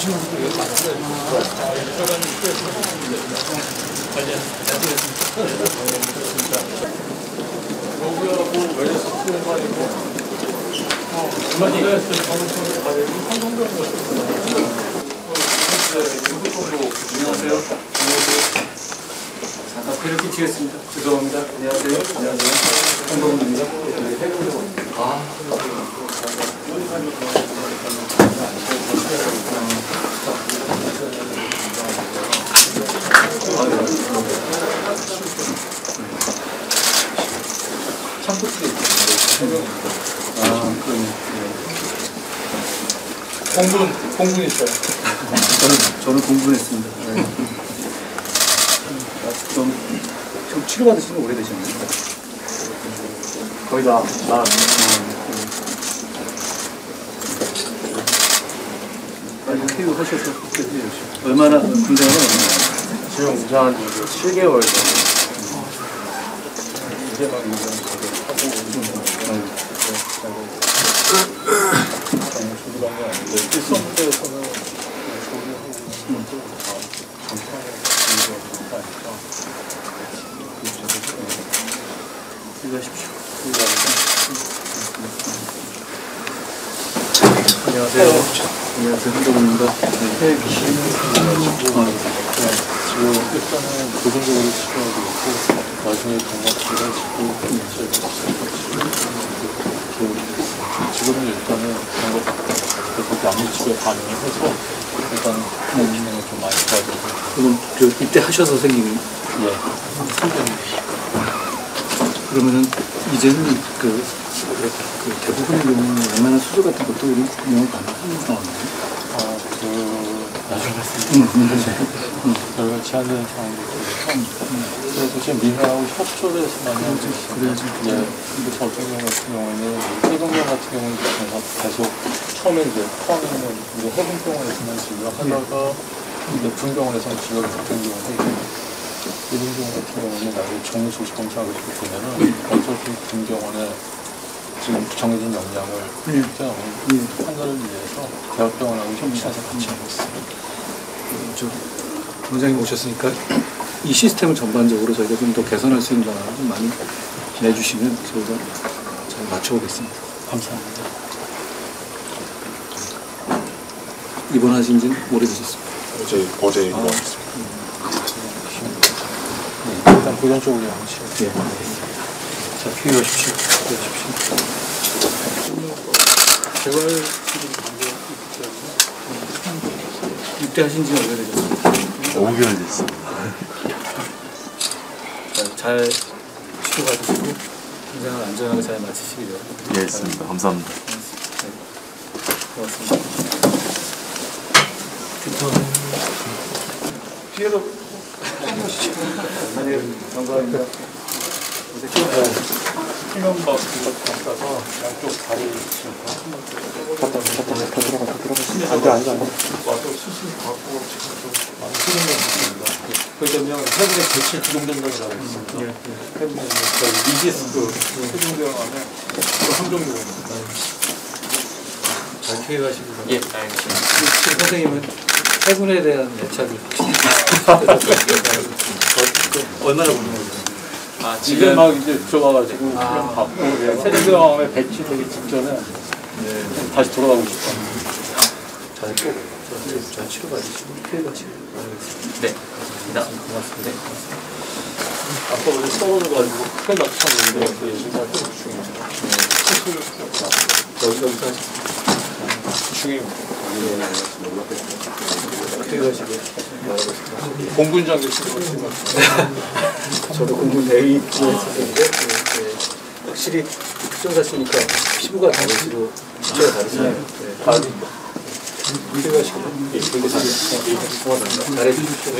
잠깐 이렇게 치겠습니다. 죄송합니다. 안녕하세요. 안녕하세요. 한동훈입니다. 참고치게 공분 있어요. 저는 공분했습니다. 좀 치료받으시는 거 오래되셨나요? 거의 다 퇴유 하셔서 얼마나 군대가 지금 우선 7개월 정도. 이제 막 안녕하세요. 안녕하세요. 한동훈입니다. 지금 일단은 고정적으로 치료하고 있고 나중에 건강치료를 해주고 지금은 일단은 약물 치료에 반응해서 일단 기능을 좀 많이 도와주고. 그럼 이때 하셔서 생긴 그러면은 이제는 그 대부분의 경우는 웬만한 수술 같은 것도 우리 운영을 가능한 상황이에요. 나중에 말씀드리겠습니다. 저희가 제한되는 상황이기 때문에 그래서 지금 민사하고 협조를 해서 많이 하고 있습니다. 근데 저 같은 경우는 세종병 같은 경우는 계속 처음에 이제 포항에는 이제 해군병원에서만 진료를 하다가 이제 분병원에서는 진료를 못한 경우가 있고 이런 경우 같은 경우는 나중에 정수 검사하고 보면은 어차피 분병원에 지금 정해진 역량을 판단을 위해서 대학병원하고 협치해서 같이 하고 있습니다. 원장님 오셨으니까 이 시스템을 전반적으로 저희가 좀 더 개선할 수 있는 방안을 좀 많이 내주시면 저희가 잘 맞춰보겠습니다. 감사합니다. 입원하신 지는 오래되셨습니다. 어제 입원했습니다. 일단 고전 쪽으로 하시죠. 자, 피하십시오. 제발 지금 방금 입대하신 지는 오래되셨습니다. 5개월 됐습니다. 잘 치료받으시고 인생을 안전하게 잘 마치시기 바랍니다. 예, 했습니다. 감사합니다. 네. 고맙습니다. 뒤에도 감사합니다. 수면박 바꿔서 양쪽 다리 갔다 들어가. 와서 수술 받고 지금 좀 많이 수면을 했습니다. 그러면 해군의 대칠 기동전단이라고 있습니다. 해군의 미지스크 세종병원에 함정병원입니다. 잘 피해가십니다. 예, 알겠습니다. 지금 선생님은 해군에 대한 애착이 얼마나 궁금해요? 지금 막 이제 들어가가지고 훈련 받고 세종병원에 배치되기 직전에 다시 돌아가고 싶어요. 잘 치료받으시고 피해가시고 바라겠습니다. 네, 고맙습니다. 아까 우리 떨어져가지고 크게 다쳤는데 지금 회복 중입니다. 여기서 하셨습니다. 중입니다. 피해가시고 바라겠습니다. 공군장 계시는 저도 공군 대위 했었는데 확실히 특전사 쓰니까 피부가 다르시고 수치가 다르시네요. 잘해주십시오.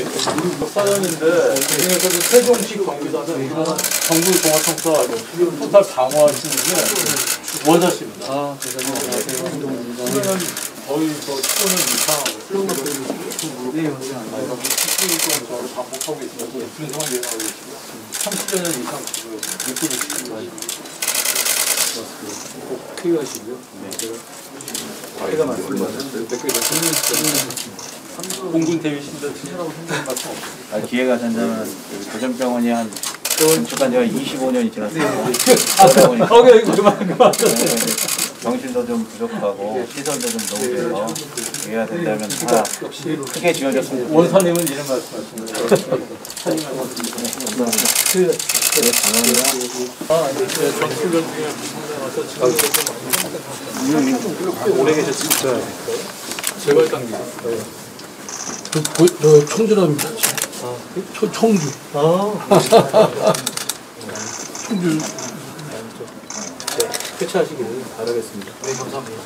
사연인데 중에서도 세종시 경기사는 정부 종합청사 토탈 방어하시는 게 원사십니다. 그러면 거의 저 15년 이상 수술을 반복하고 있어서 분성을 이용하고 계시고 30여 년 이상 유튜브 시키고 하시고 꼭 투여하시고요. 제가 회가 많습니다. 공군 대위신들 친절하고 생각한 말씀 없어요. 기회가 된다면 대전병원이 한 건축한 지가 25년이 지났습니다. 그만. 병실도 좀 부족하고 시설도 좀 너무 돼서 기회가 된다면 다 크게 지어졌으면 좋겠습니다. 원사님은 이런 말씀하십니다. 전투련 중에 무슨 오래 계셨습니다. 재벌 단계. 저 청주랍니다. 청주. 청주. 쾌차하시기를 바라겠습니다. 네, 감사합니다.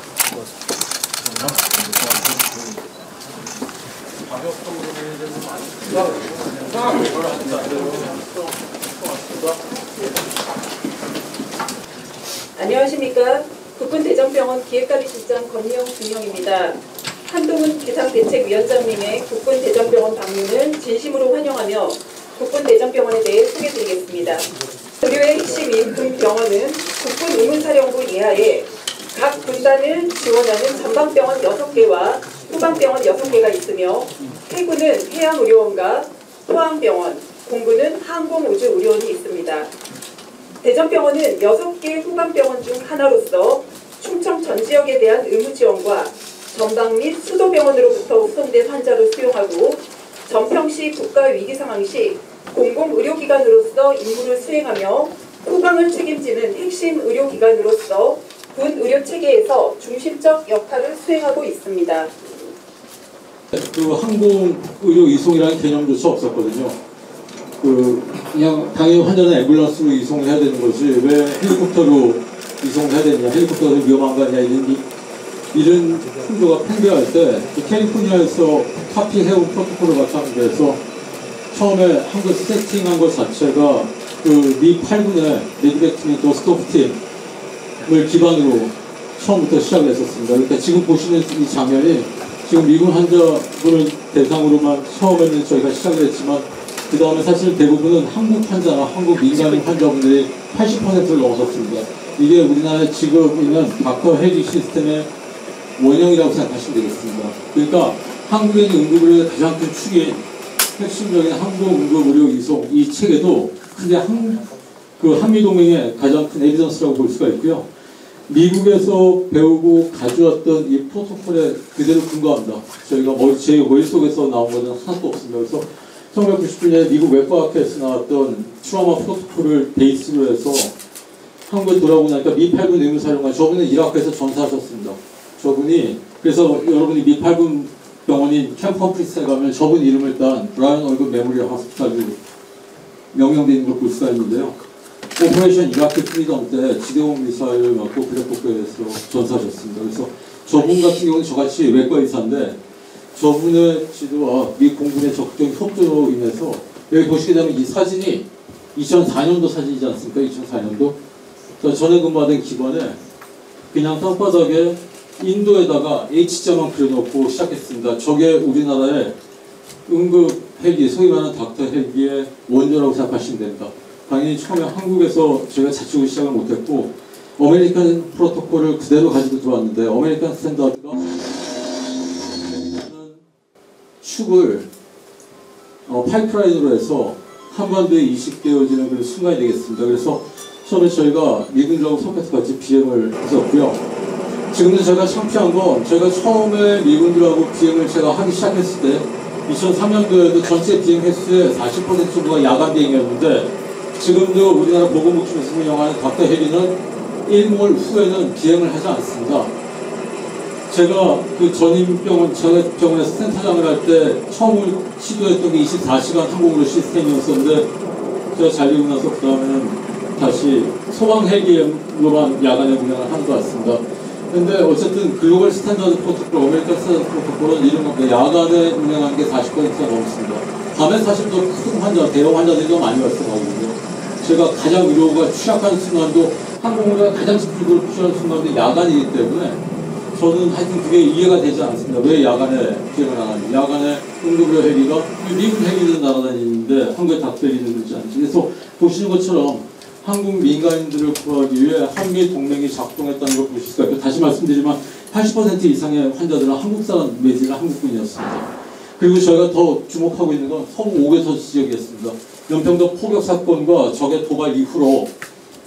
안녕하십니까. 국군 대전병원 기획관리실장 권미영 중령입니다. 한동훈 비상대책위원장님의 국군 대전병원 방문은 진심으로 환영하며 국군 대전병원에 대해 소개드리겠습니다. 의료의 핵심인 군 병원은 국군 의문사령부 이하에 각 군단을 지원하는 전방병원 6개와 후방병원 6개가 있으며 해군은 해양의료원과 포항병원, 공군은 항공우주의료원이 있습니다. 대전병원은 6개 후방병원 중 하나로서 충청 전 지역에 대한 의무 지원과 전방 및 수도병원으로부터 후송된 환자를 수용하고 전평시 국가 위기 상황 시 공공의료기관으로서 임무를 수행하며 후방을 책임지는 핵심 의료기관으로서 군 의료체계에서 중심적 역할을 수행하고 있습니다. 그 항공의료 이송이라는 개념조차 없었거든요. 그냥 당연히 환자는 앰뷸런스로 이송을 해야 되는 거지 왜 헬리콥터로 이송을 해야 되느냐, 헬리콥터가 위험한 거 아니냐 이런 풍조가 팽배할 때 캘리포니아에서 카피해온 프로토콜을 바탕으로 처음에 한국 세팅한 것 자체가 그 미 8군의 레드백팀의 도스토프 팀을 기반으로 처음부터 시작을 했었습니다. 그러니까 지금 보시는 이 장면이 지금 미군 환자분을 대상으로만 처음에는 저희가 시작을 했지만 그 다음에 사실 대부분은 한국 환자나 한국 민간 환자분들이 80%를 넘어섰습니다. 이게 우리나라에 지금 있는 닥터 헬기 시스템의 원형이라고 생각하시면 되겠습니다. 그러니까 한국의 응급의료의 가장 큰 축인 핵심적인 항공응급의료 이송 이 체계도 크게 한미동맹의 가장 큰 에비던스라고 볼 수가 있고요. 미국에서 배우고 가져왔던 이 프로토콜에 그대로 근거합니다. 저희가 제 머릿속에서 나온 것은 하나도 없습니다. 그래서 1999년에 미국 외과학회에서 나왔던 트라우마 프로토콜을 베이스로 해서 한국에 돌아오고 나니까 미 8군 의무사령관 저분은 이라크에서 전사하셨습니다. 저분이 그래서 여러분이 미 8군 병원인 캠프 험프리스에 가면 저분 이름을 딴 브라이언 얼건 메모리얼 하스피탈로 명명되어 있는 걸 볼 수가 있는데요. 오퍼레이션 이라크 프리덤 때 지대공 미사일을 맞고 블랙호크에서 전사하셨습니다. 그래서 저분 같은 경우는 저같이 외과 의사인데 저분의 지도와 미 공군의 적극적인 협조로 인해서 여기 보시게 되면 이 사진이 2004년도 사진이지 않습니까? 2004년도. 전에 근무하던 기관에 그냥 땅바닥에 인도에다가 H자만 그려놓고 시작했습니다. 저게 우리나라의 응급 헬기, 소위 말하는 닥터 헬기의 원조라고 생각하시면 됩니다. 당연히 처음에 한국에서 제가 자치고 시작을 못했고 아메리칸 프로토콜을 그대로 가지고 들어왔는데 아메리칸 스탠다드가 축을 파이프라인으로 해서 한반도에 이식되어지는 그런 순간이 되겠습니다. 그래서 처음에 저희가 미군들하고 섞여서 같이 비행을 했었고요. 지금도 제가 창피한 건 제가 처음에 미군들하고 비행을 제가 하기 시작했을 때 2003년도에도 전체 비행 횟수의 40% 정도가 야간 비행이었는데 지금도 우리나라 보건복지부에서 운영하는 닥터 헬기는 일몰 후에는 비행을 하지 않습니다. 제가 그 전임병원, 병원에서 센터장을 할 때 처음 시도했던 게 24시간 항공의료 시스템이었었는데 제가 잘리고 나서 그 다음에는 다시 소방 헬기로만 야간에 운영을 하는 것 같습니다. 근데 어쨌든 글로벌 스탠다드 프로토콜, 아메리칸 스탠다드 프로토콜은 이런 겁니다. 야간에 운영하는 게 40%가 넘습니다. 밤에 사실 더 큰 환자, 대형 환자들이 더 많이 발생하거든요. 제가 가장 의료가 취약한 순간도 항공의료가 가장 집중적으로 필요한 순간도 야간이기 때문에 저는 하여튼 그게 이해가 되지 않습니다. 왜 야간에 비행을 안 하는지. 야간에 응급의료 헬기가 미국 헬기는 날아다니는데 한국에 닥터 헬기는 그렇지 않지. 그래서 보시는 것처럼 한국 민간인들을 구하기 위해 한미 동맹이 작동했다는 걸 보실 수가 있고, 다시 말씀드리지만 80% 이상의 환자들은 한국 사람 내지는 한국분이었습니다. 그리고 저희가 더 주목하고 있는 건 서북 5개도 지역이었습니다. 연평도 포격 사건과 적의 도발 이후로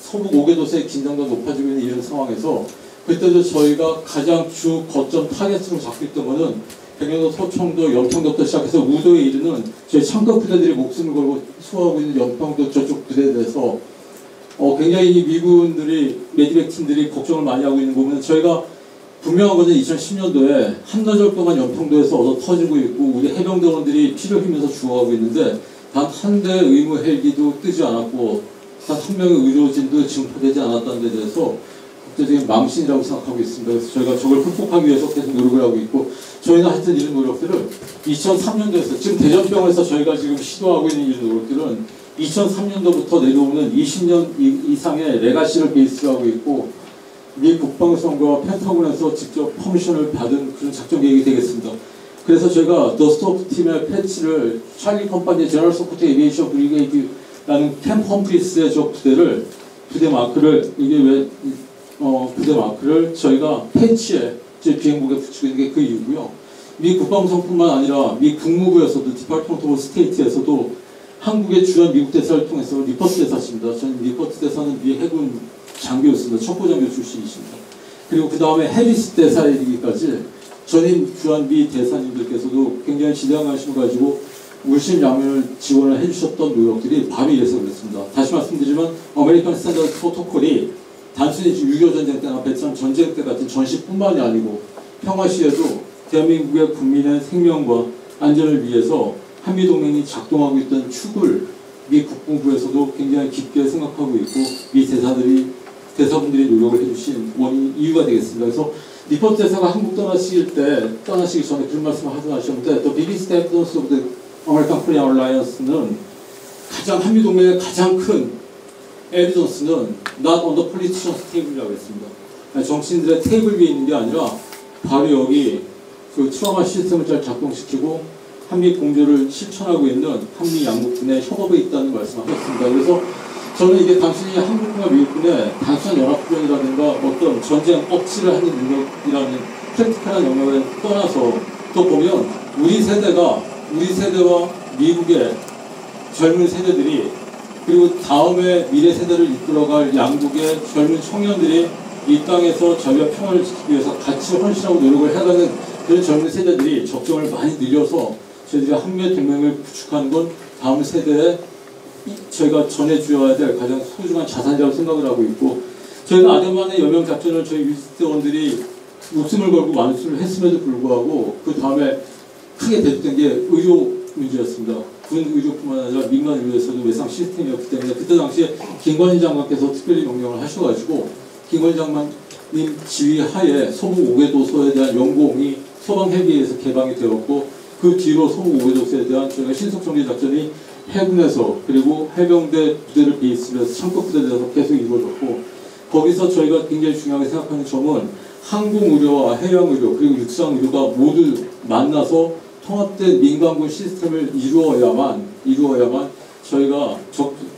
서북 5개도세의 긴장도가 높아지고 있는 이런 상황에서 그때도 저희가 가장 주 거점 타겟으로 잡고 있던 것은 백령도, 서청도, 연평도부터 시작해서 우도에 이르는 저희 창급 부대들이 목숨을 걸고 수호하고 있는 연평도 저쪽 부대에 대해서 굉장히 이 미군들이, 메디백 팀들이 걱정을 많이 하고 있는 부분은 저희가 분명한 것은 2010년도에 한나절 동안 연평도에서 얻어 터지고 있고 우리 해병대원들이 피를 흘리면서 죽어가고 있는데 단 한 대 의무 헬기도 뜨지 않았고 단 한 명의 의료진도 증포되지 않았다는 데 대해서 국제적인 망신이라고 생각하고 있습니다. 그래서 저희가 저걸 극복하기 위해서 계속 노력을 하고 있고, 저희는 하여튼 이런 노력들을 2003년도에서 지금 대전병원에서 저희가 지금 시도하고 있는 이런 노력들은 2003년도부터 내려오는 20년 이상의 레가시를 베이스로 하고 있고, 미 국방성과 펜타곤에서 직접 퍼미션을 받은 그런 작전 계획이 되겠습니다. 그래서 저희가 더 스톱 팀의 패치를 찰리 컴퍼니 제너럴 소프트 에비에이션 브리게이드라는 캠 험프리스의 저 부대를, 부대 마크를, 이게 왜 부대 마크를 저희가 패치에 제 비행복에 붙이고 있는 게 그 이유고요. 미 국방성뿐만 아니라 미 국무부에서도 디파트먼트 오브 스테이트에서도 한국의 주한 미국 대사를 통해서 리퍼트 대사십니다. 저는 리퍼트 대사는 미 해군 장교였습니다. 첩보장교 출신이십니다. 그리고 그 다음에 해리스 대사에 이르기까지 전임 주한 미 대사님들께서도 굉장히 지대한 관심을 가지고 물심양면을 지원을 해주셨던 노력들이 바로 이래서 그렇습니다. 다시 말씀드리지만 아메리칸 스탠더드 프로토콜이 단순히 6.25 전쟁 때나 베트남 전쟁 때 같은 전시뿐만이 아니고 평화 시에도 대한민국의 국민의 생명과 안전을 위해서 한미동맹이 작동하고 있던 축을 미 국방부에서도 굉장히 깊게 생각하고 있고 미 대사분들이 노력을 해주신 이유가 되겠습니다. 그래서 리퍼트 대사가 한국 떠나시기 전에 그런 말씀을 하셨는데 The biggest evidence of the American Korean Alliance는 한미 동맹의 가장 큰 에비던스는 not on the politician's table이라고 했습니다. 정치인들의 테이블 위에 있는 게 아니라 바로 여기 그 트라우마 시스템을 잘 작동시키고 한미 공조를 실천하고 있는 한미 양국군의 협업에 있다는 말씀하셨습니다. 그래서 저는 이게 단순히 한국군과 미국군의 단순한 연합훈련이라든가 어떤 전쟁 억지를 하는 능력이라는 프랙티컬한 영역을 떠나서 또 보면 우리 세대와 미국의 젊은 세대들이 그리고 다음에 미래 세대를 이끌어갈 양국의 젊은 청년들이 이 땅에서 자유와 평화를 지키기 위해서 같이 헌신하고 노력을 해가는 그런 젊은 세대들이 적정을 많이 늘려서 저희들이 한미 동맹을 구축하는 건 다음 세대에 저희가 전해주어야 될 가장 소중한 자산이라고 생각을 하고 있고, 저희가 아덴만의 여명 작전을 저희 유지대원들이 목숨을 걸고 완수를 했음에도 불구하고 그 다음에 크게 대두된 게 의료 문제였습니다. 군 의료뿐만 아니라 민간 의료에서도 외상 시스템이었기 때문에 그때 당시에 김건희 장관께서 특별히 명령을 하셔가지고 김건희 장관님 지휘하에 소북 5개도소에 대한 연공이 소방 헬기에서 개방이 되었고, 그 뒤로 소북 5개도소에 대한 저희가 신속 정리 작전이 해군에서 그리고 해병대 부대를 베이스로 해서 창급 부대에서 계속 이루어졌고, 거기서 저희가 굉장히 중요하게 생각하는 점은 항공의료와 해양의료 그리고 육상의료가 모두 만나서 통합된 민간군 시스템을 이루어야만 저희가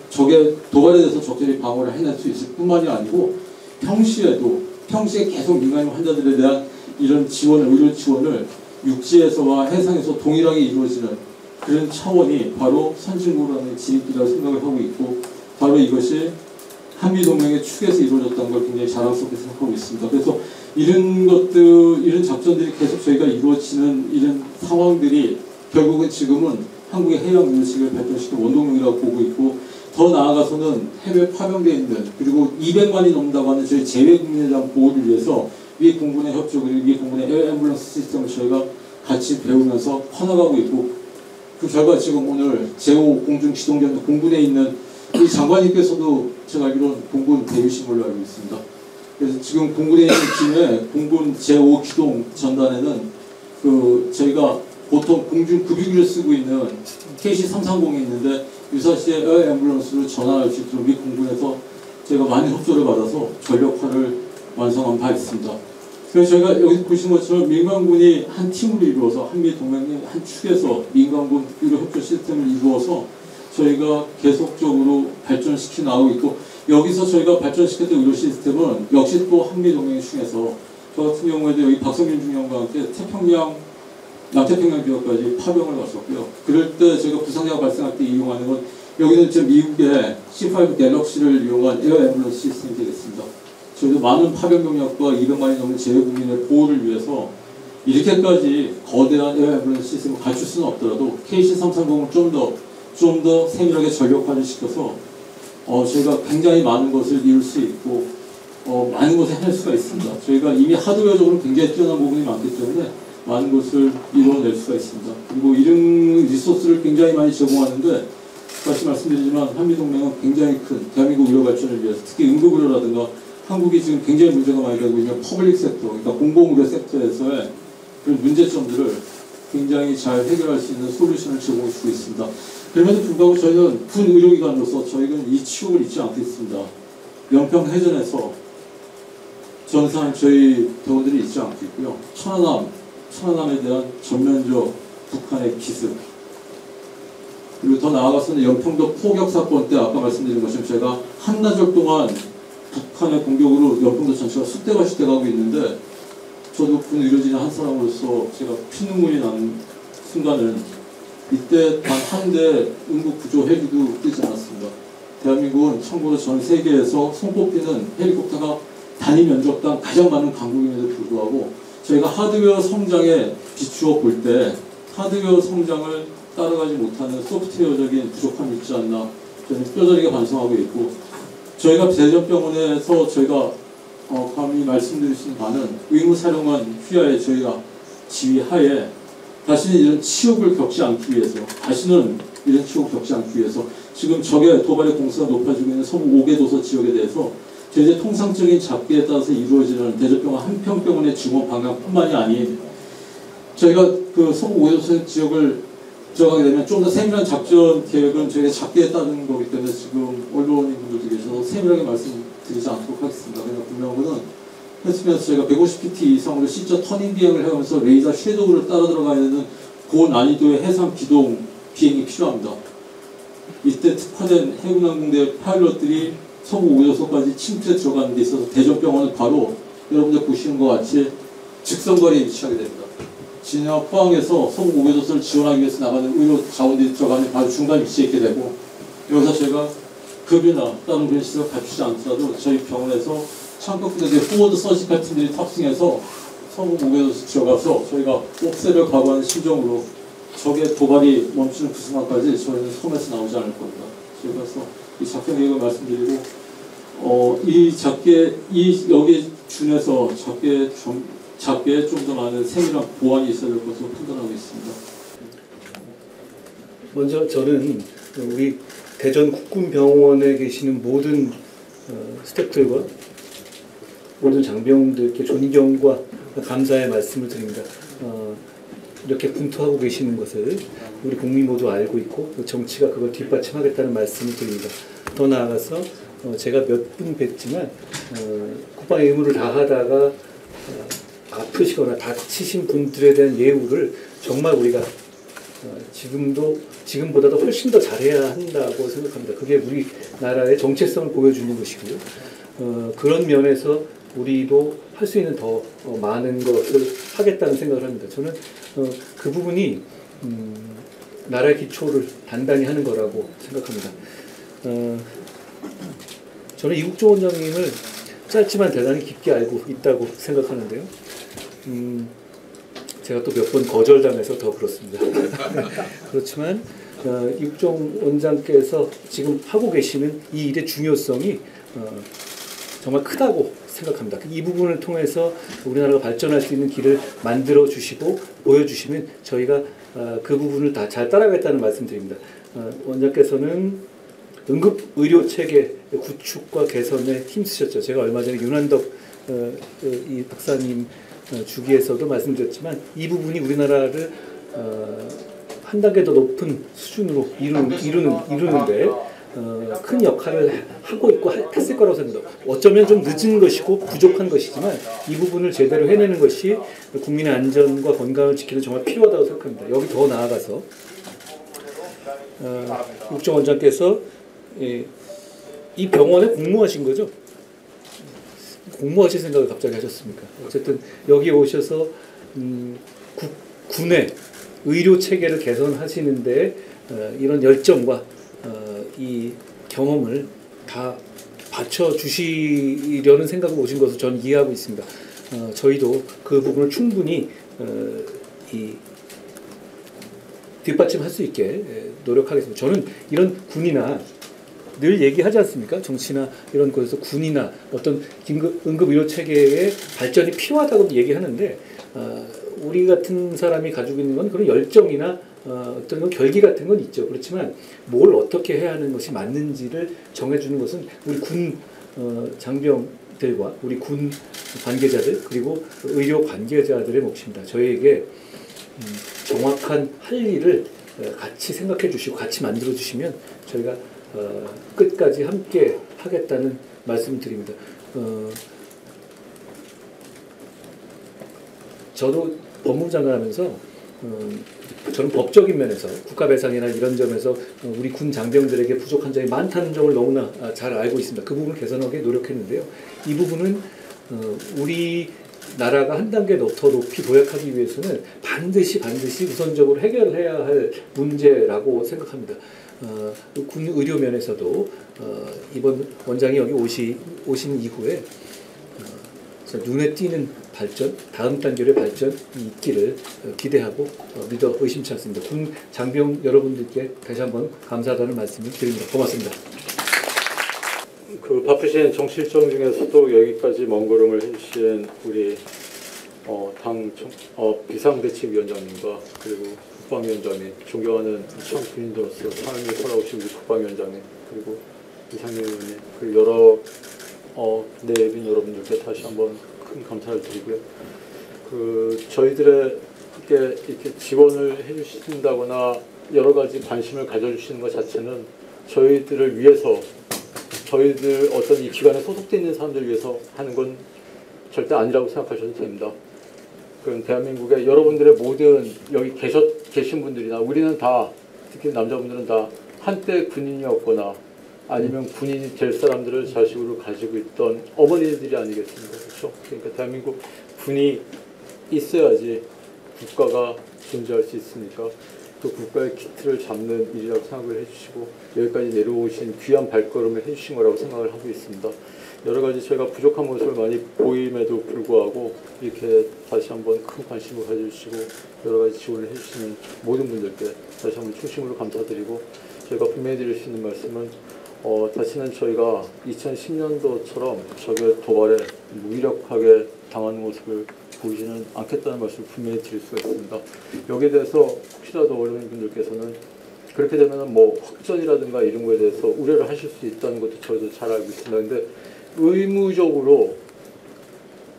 적의 도발에 대해서 적절히 방어를 해낼 수 있을 뿐만이 아니고 평시에 계속 민간인 환자들에 대한 이런 의료 지원을 육지에서와 해상에서 동일하게 이루어지는 그런 차원이 바로 선진국이라는 지름길이라고 생각을 하고 있고, 바로 이것이 한미동맹의 축에서 이루어졌다는 걸 굉장히 자랑스럽게 생각하고 있습니다. 그래서 이런 작전들이 계속 저희가 이루어지는 이런 상황들이 결국은 지금은 한국의 해양 의료식을 발전시킨 원동력이라고 보고 있고, 더 나아가서는 해외 파병되어 있는 그리고 200만이 넘는다고 하는 저희 재외국민에 대한 보호를 위해서 미 공군의 협조 그리고 미 공군의 에어 앰뷸런스 시스템을 저희가 같이 배우면서 퍼나가고 있고, 그 결과 지금 오늘 제5 공중 기동전 공군에 있는 이 장관님께서도 제가 알기로는 공군 대위신 걸로 알고 있습니다. 그래서 지금 공군에 있는 팀에 공군 제5 기동 전단에는 저희가 보통 공중 급유기를 쓰고 있는 KC-330이 있는데 유사시에 에어 앰뷸런스를 전환할 수 있도록 미 공군에서 저희가 많은 협조를 받아서 전력화를 완성한 바 있습니다. 그래서 저희가 여기 보시는 것처럼 민간군이 한 팀으로 이루어서 한미 동맹의 한 축에서 민간군 의료 협조 시스템을 이루어서 저희가 계속적으로 발전시켜 나가고 있고, 여기서 저희가 발전시켰던 의료 시스템은 역시 또 한미동맹 중에서 저 같은 경우에도 여기 박성균 중령과 함께 태평양, 남태평양 지역까지 파병을 갔었고요. 그럴 때 저희가 부상자가 발생할 때 이용하는 건 여기는 지금 미국의 C5 갤럭시를 이용한 에어 앰뷸런스 시스템이 되겠습니다. 저희도 많은 파병 병력과 200만이 넘는 재외국민의 보호를 위해서 이렇게까지 거대한 에어 앰뷸런스 시스템을 갖출 수는 없더라도 KC-330을 좀 더 세밀하게 전력화를 시켜서 저희가 굉장히 많은 것을 이룰 수 있고 많은 것을 해낼 수가 있습니다. 저희가 이미 하드웨어적으로 굉장히 뛰어난 부분이 많기 때문에 많은 것을 이루어낼 수가 있습니다. 그리고 이런 리소스를 굉장히 많이 제공하는데 다시 말씀드리지만 한미동맹은 굉장히 큰 대한민국 의료 발전을 위해서 특히 응급의료라든가 한국이 지금 굉장히 문제가 많이 되고 있는 퍼블릭 섹터, 그러니까 공공의료 섹터에서의 그런 문제점들을 굉장히 잘 해결할 수 있는 솔루션을 제공해 주고 있습니다. 그럼에도 불구하고 저희는 군 의료기관으로서 저희는 이 치욕을 잊지 않고 있습니다. 연평해전에서 전사한 저희 대원들이 잊지 않고 있고요. 천안함에 대한 전면적 북한의 기습, 그리고 더 나아가서는 연평도 포격 사건 때 아까 말씀드린 것처럼 제가 한나절 동안 북한의 공격으로 연평도 전체가 쑥대가고 있는데 저도 군 의료진의 한 사람으로서 제가 피눈물이 나는 순간은 이때 단 한 대 응급 구조 헬기도 뜨지 않았습니다. 대한민국은 참고로 전 세계에서 손꼽히는 헬리콥터가 단위 면적당 가장 많은 강국임에도 불구하고 저희가 하드웨어 성장에 비추어 볼 때 하드웨어 성장을 따라가지 못하는 소프트웨어적인 부족함이 있지 않나 저는 뼈저리게 반성하고 있고, 저희가 대전병원에서 저희가 감히 말씀드릴 수 있는 바는 의무사령관 휘하에 저희가 지휘하에 다시는 이런 치욕을 겪지 않기 위해서, 지금 적의 도발의 공수가 높아지고 있는 서부 5개 도서 지역에 대해서 제재 통상적인 잡기에 따라서 이루어지는 대전병원 한평병원의 증원 방향뿐만이 아닌 저희가 그 서부 5개 도서 지역을 들어가게 되면 좀 더 세밀한 작전 계획은 저희가 잡기에 따른 거기 때문에 지금 언론인분들도 계셔서 세밀하게 말씀드리지 않도록 하겠습니다. 그러니까 분명한 것은 했으면서 저희가 150pt 이상으로 C자 터닝 비행을 하면서 레이저 섀도우를 따라 들어가야 되는 고난이도의 해상 기동 비행이 필요합니다. 이때 특화된 해군항공대 파일럿들이 서부 5요소까지 침투에 들어가는 데 있어서 대전병원은 바로 여러분들 보시는 것 같이 직선거리에 위치하게 됩니다. 진해와 포항에서 서부 5요소를 지원하기 위해서 나가는 의료 자원들이 들어가는 바로 중간 위치에 있게 되고, 여기서 저희가 급여나 다른 그런 시설을 갖추지 않더라도 저희 병원에서 창급부대의 포워드 서지컬 팀들이 탑승해서 서부 5요소 들어가서 저희가 옥새를 각오하는 심정으로 적의 도발이 멈추는 그 순간까지 저희는 섬에서 나오지 않을 겁니다. 그래서 이 작전 계획을 말씀드리고 여기에 준해서 작게 좀 더 많은 세밀한 보완이 있어야 될 것으로 판단하고 있습니다. 먼저 저는 우리 대전 국군병원에 계시는 모든 스태프들과 모든 장병들께 존경과 감사의 말씀을 드립니다. 이렇게 분투하고 계시는 것을 우리 국민 모두 알고 있고 정치가 그걸 뒷받침하겠다는 말씀을 드립니다. 더 나아가서 제가 몇 분 뵀지만 국방의 의무를 다하다가 아프시거나 다치신 분들에 대한 예우를 정말 우리가 지금보다도 훨씬 더 잘해야 한다고 생각합니다. 그게 우리나라의 정체성을 보여주는 것이고요. 그런 면에서 우리도 할 수 있는 더 많은 것을 하겠다는 생각을 합니다. 저는 그 부분이 나라의 기초를 단단히 하는 거라고 생각합니다. 저는 이국종 원장님을 짧지만 대단히 깊게 알고 있다고 생각하는데요. 제가 또 몇 번 거절당해서 더 그렇습니다. 그렇지만 이국종 원장께서 지금 하고 계시는 이 일의 중요성이 정말 크다고 생각합니다. 이 부분을 통해서 우리나라가 발전할 수 있는 길을 만들어 주시고 보여주시면 저희가 그 부분을 다 잘 따라가겠다는 말씀드립니다. 원장께서는 응급의료체계 구축과 개선에 힘쓰셨죠. 제가 얼마 전에 윤한덕 이 박사님 주기에서도 말씀드렸지만 이 부분이 우리나라를 한 단계 더 높은 수준으로 이루는데 큰 역할을 하고 있고 했을 거라고 생각합니다. 어쩌면 좀 늦은 것이고 부족한 것이지만 이 부분을 제대로 해내는 것이 국민의 안전과 건강을 지키는 정말 필요하다고 생각합니다. 여기 더 나아가서 국정 원장께서 이 병원에 공모하신 거죠? 공모하실 생각을 갑자기 하셨습니까? 어쨌든 여기 오셔서 군의 의료 체계를 개선하시는데 이런 열정과 이 경험을 다 바쳐 주시려는 생각으로 오신 것을 저는 이해하고 있습니다. 저희도 그 부분을 충분히 이 뒷받침할 수 있게 노력하겠습니다. 저는 이런 군이나 늘 얘기하지 않습니까? 정치나 이런 곳에서 군이나 어떤 응급의료 체계의 발전이 필요하다고 얘기하는데 우리 같은 사람이 가지고 있는 건 그런 열정이나 어떤 건 결기 같은 건 있죠. 그렇지만 뭘 어떻게 해야 하는 것이 맞는지를 정해주는 것은 우리 군 장병들과 우리 군 관계자들 그리고 의료 관계자들의 몫입니다. 저희에게 정확한 할 일을 같이 생각해 주시고 같이 만들어 주시면 저희가 끝까지 함께 하겠다는 말씀을 드립니다. 저도 법무부 장관 하면서 저는 법적인 면에서 국가배상이나 이런 점에서 우리 군 장병들에게 부족한 점이 많다는 점을 너무나 잘 알고 있습니다. 그 부분을 개선하기 노력했는데요. 이 부분은 우리 나라가 한 단계 더 높이 도약하기 위해서는 반드시 우선적으로 해결해야 할 문제라고 생각합니다. 군 의료 면에서도 이번 원장이 여기 오신 이후에 눈에 띄는 발전, 다음 단계의 발전이 있기를 기대하고 믿어 의심치 않습니다. 군 장병 여러분들께 다시 한번 감사하다는 말씀을 드립니다. 고맙습니다. 그 바쁘신 정치일정 중에서도 여기까지 먼 걸음을 해주신 우리 당 비상대책위원장님과 그리고 국방위원장님, 존경하는 청 군인으로서 사랑을 돌아오신 우리 국방위원장님, 그리고 이상민 의원님, 그리고 여러 내빈 여러분들께 다시 한번 큰 감사를 드리고요. 저희들에게 이렇게 지원을 해주신다거나 여러 가지 관심을 가져주시는 것 자체는 저희들을 위해서, 저희들 어떤 이 기관에 소속되어 있는 사람들을 위해서 하는 건 절대 아니라고 생각하셔도 됩니다. 그럼 대한민국의 여러분들의 모든 여기 계신 분들이나 우리는 다, 특히 남자분들은 다 한때 군인이었거나 아니면 군인이 될 사람들을 자식으로 가지고 있던 어머니들이 아니겠습니까? 그렇죠? 그러니까 대한민국 군이 있어야지 국가가 존재할 수 있으니까 그 국가의 기틀을 잡는 일이라고 생각을 해주시고 여기까지 내려오신 귀한 발걸음을 해주신 거라고 생각을 하고 있습니다. 여러 가지 저희가 부족한 모습을 많이 보임에도 불구하고 이렇게 다시 한번 큰 관심을 가져주시고 여러 가지 지원을 해주시는 모든 분들께 다시 한번 충심으로 감사드리고 저희가 분명히 드릴 수 있는 말씀은 다시는 저희가 2010년도처럼 적의 도발에 무기력하게 당하는 모습을 보이지는 않겠다는 말씀을 분명히 드릴 수가 있습니다. 여기에 대해서 혹시라도 언론인분들께서는 그렇게 되면 뭐 확전이라든가 이런 거에 대해서 우려를 하실 수 있다는 것도 저희도 잘 알고 있습니다. 그런데 의무적으로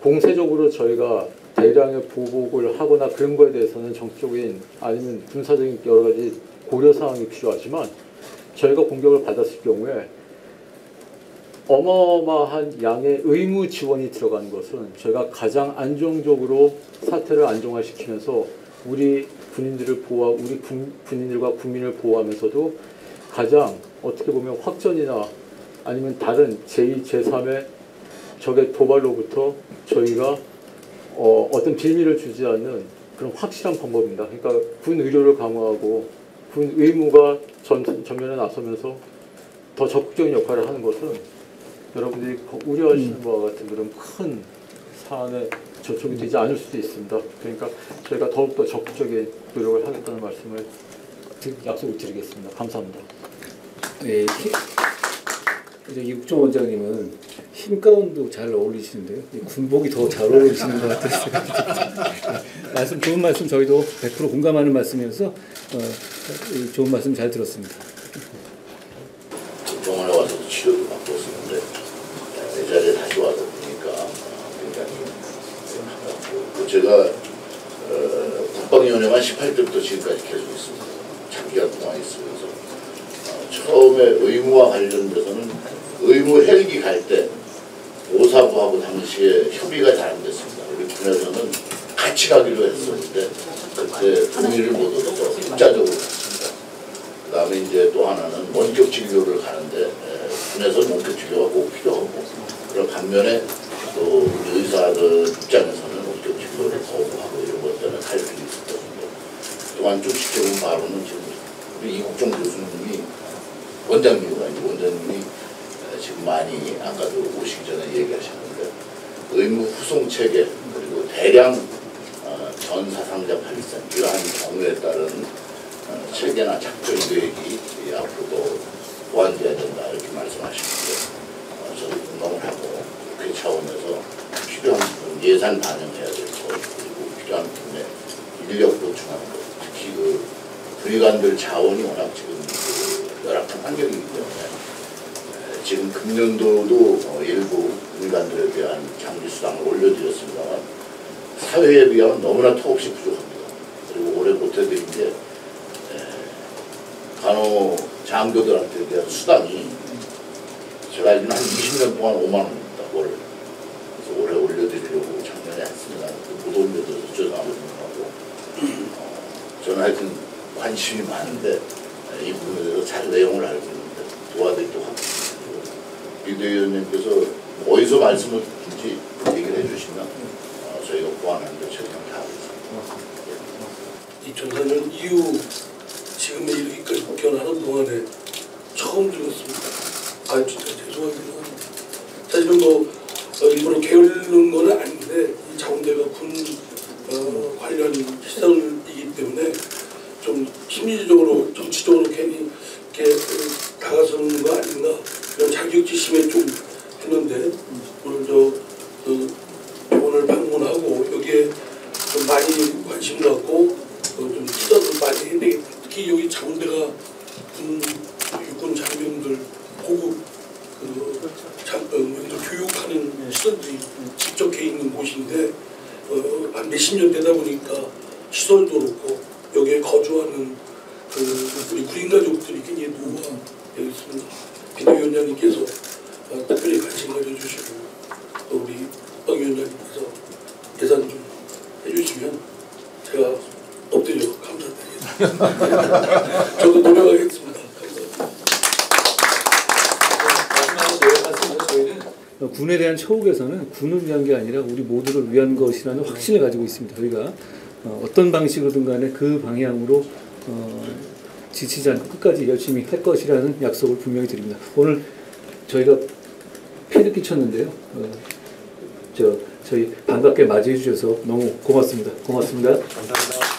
공세적으로 저희가 대량의 보복을 하거나 그런 거에 대해서는 정치적인 아니면 군사적인 여러 가지 고려사항이 필요하지만 저희가 공격을 받았을 경우에 어마어마한 양의 의무 지원이 들어가는 것은 저희가 가장 안정적으로 사태를 안정화시키면서 우리 군인들을 보호하고 우리 군인들과 국민을 보호하면서도 가장 어떻게 보면 확전이나 아니면 다른 제2, 제3의 적의 도발로부터 저희가 어떤 빌미를 주지 않는 그런 확실한 방법입니다. 그러니까 군 의료를 강화하고 군 의무가 전면에 나서면서 더 적극적인 역할을 하는 것은 여러분들이 우려하시는 바와 같은 그런 큰 사안에 저촉이 되지 않을 수도 있습니다. 그러니까 저희가 더욱더 적극적인 노력을 하겠다는 말씀을 약속을 드리겠습니다. 감사합니다. 네, 이제 이국종 원장님은 흰 가운도 잘 어울리시는데요. 군복이 더 잘 어울리시는 것 같았어요. 좋은 말씀 저희도 100% 공감하는 말씀이어서 좋은 말씀 잘 들었습니다. 병원에 와서도 치료도 받고 있었는데 내 자리에 다시 와서 보니까 굉장히 반갑고 제가 국방위원회만 18대부터 지금까지 계속 있습니다. 장기간 동안 있으면서 처음에 의무와 관련돼서는 의무 헬기 갈 때 오사부하고 당시에 협의가 잘 안 됐습니다. 우리 군에서는 같이 가기로 했었는데 그때 동의를 못 얻어서 국자적으로 갔습니다. 그 다음에 이제 또 하나는 원격 진료를 가는데 군에서 원격 반면에 또 우리 의사들 입장에서는 원격 진료를 거부하고 이런 것 때문에 할 필요 있었거든요. 또한 좀 지켜본 바로는 지금 우리 이국종 교수님이 원장님이 지금 많이 아까도 오시기 전에 얘기하셨는데 의무 후송 체계 그리고 대량 전사상자 발생 이러한 경우에 따른 체계나 작전 계획이 앞으로도 보완돼야 된다 이렇게 말씀하시는데 저도 공감을 하고 그 차원에서 필요한 예산 반영해야 될 것 그리고 필요한 부분에 인력 보충하는 것 특히 그 분위관들 자원이 워낙 지금 열악한 환경이기 때문에 지금 금년도도 일부 분위관들에 대한 장기 수당을 올려드렸습니다만 사회에 비하면 너무나 턱없이 부족합니다. 그리고 올해 못해드린 게 간호장교들한테 대한 수당이 제가 알기로는 한 20년 동안 5만 원입니다. 월. 그래서 올해 올려드리려고 작년에 했습니다. 못 올려드려서 죄송합니다. 저는 하여튼 관심이 많은데 이 부분에 대해서 잘 내용을 알고 있는데 도와드리도록 하겠습니다. 비대위원님께서 어디서 말씀을 듣든지 얘기를 해주시면 저희가 보완하는 데 최선을 다하겠습니다. 2004년 이후 지금의 이르기까지 견하는 동안에 처음 들었습니다. 아 진짜 죄송하긴 합니다. 사실은 뭐 일부러 게으른 건 아닌데 이 자원대가 군 관련 시설이기 때문에 좀 심리적으로 정치적으로 괜히 이렇게 다가서는 거 아닌가 이런 자격지심에 좀 했는데 오늘 오늘 방문하고 여기에 좀 많이 관심 갖고 좀 투자도 많이 해야 되겠다. 특히 여기 자원대가 육군 장병들 고급 여기서 교육하는 시설들이 집적해 있는 곳인데 한 몇십 년 되다 보니까 시설도 그렇고 여기에 거주하는 우리 군인 가족들이 굉장히 노후화되어 있습니다. 비대위원장님께서 특별히 관심 가져주시고 또 우리 박 위원장님께서 예산 좀 해주시면 제가 엎드려 감사드리겠습니다. 저도 노력하겠습니다. 감사합니다. 군에 대한 처우 개선은 군을 위한 게 아니라 우리 모두를 위한 것이라는 확신을 가지고 있습니다. 저희가 어떤 방식으로든 간에 그 방향으로 지치지 않고 끝까지 열심히 할 것이라는 약속을 분명히 드립니다. 오늘 저희가 폐를 끼쳤는데요. 저희 반갑게 맞이해 주셔서 너무 고맙습니다. 고맙습니다. 감사합니다.